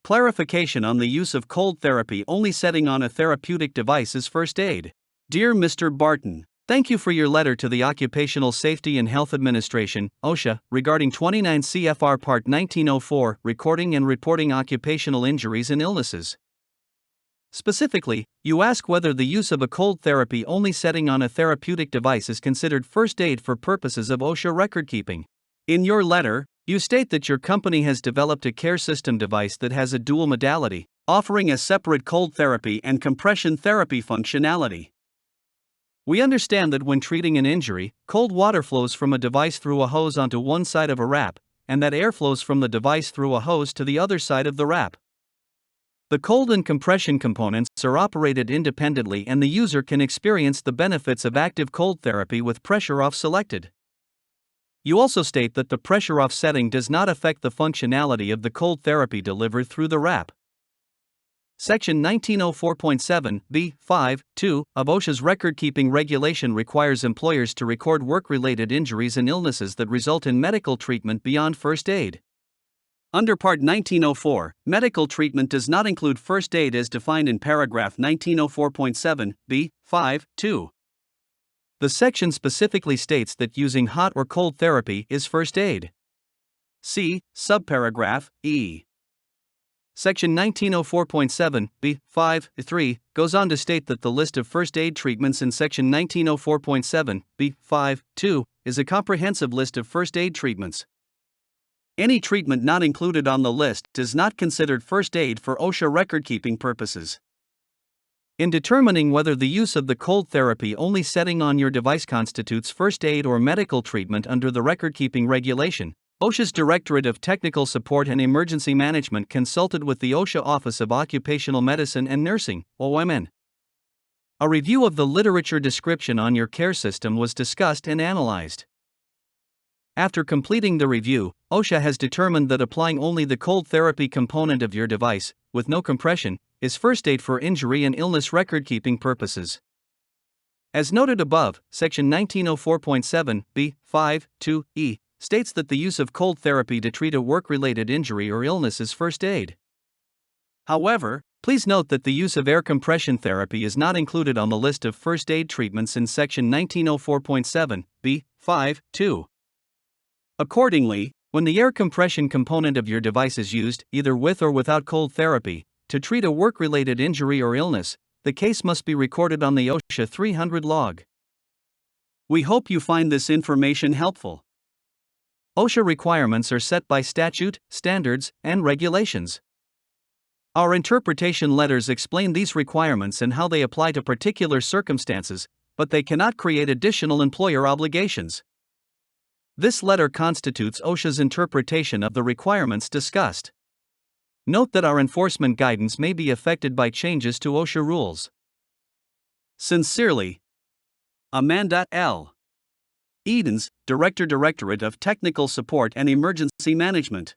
Clarification on the use of cold therapy only setting on a therapeutic device is first aid. Dear Mr. Barton, thank you for your letter to the Occupational Safety and Health Administration, OSHA, regarding 29 CFR Part 1904, recording and reporting occupational injuries and illnesses. Specifically, you ask whether the use of a cold therapy only setting on a therapeutic device is considered first aid for purposes of OSHA record keeping. In your letter, you state that your company has developed a care system device that has a dual modality, offering a separate cold therapy and compression therapy functionality. We understand that when treating an injury, cold water flows from a device through a hose onto one side of a wrap, and that air flows from the device through a hose to the other side of the wrap. The cold and compression components are operated independently, and the user can experience the benefits of active cold therapy with pressure off selected. You also state that the pressure off setting does not affect the functionality of the cold therapy delivered through the wrap. Section 1904.7(b)(5)(2) of OSHA's record-keeping regulation requires employers to record work-related injuries and illnesses that result in medical treatment beyond first aid. Under Part 1904, medical treatment does not include first aid as defined in paragraph 1904.7(b)(5)(2). The section specifically states that using hot or cold therapy is first aid. See subparagraph E. Section 1904.7(b)(5)(3) goes on to state that the list of first aid treatments in Section 1904.7(b)(5)(2) is a comprehensive list of first aid treatments. Any treatment not included on the list is not considered first aid for OSHA record-keeping purposes. In determining whether the use of the cold therapy only setting on your device constitutes first aid or medical treatment under the record-keeping regulation, OSHA's Directorate of Technical Support and Emergency Management consulted with the OSHA Office of Occupational Medicine and Nursing, OMN. A review of the literature description on your care system was discussed and analyzed. After completing the review, OSHA has determined that applying only the cold therapy component of your device, with no compression, is first aid for injury and illness record-keeping purposes. As noted above, Section 1904.7(b)(5)(2)(e) states that the use of cold therapy to treat a work-related injury or illness is first aid. However, please note that the use of air compression therapy is not included on the list of first aid treatments in Section 1904.7(b)(5)(2). Accordingly, when the air compression component of your device is used, either with or without cold therapy, to treat a work-related injury or illness, the case must be recorded on the OSHA 300 log. We hope you find this information helpful. OSHA requirements are set by statute, standards, and regulations. Our interpretation letters explain these requirements and how they apply to particular circumstances, but they cannot create additional employer obligations. This letter constitutes OSHA's interpretation of the requirements discussed. Note that our enforcement guidance may be affected by changes to OSHA rules. Sincerely, Amanda L. Edens, Director, Directorate of Technical Support and Emergency Management.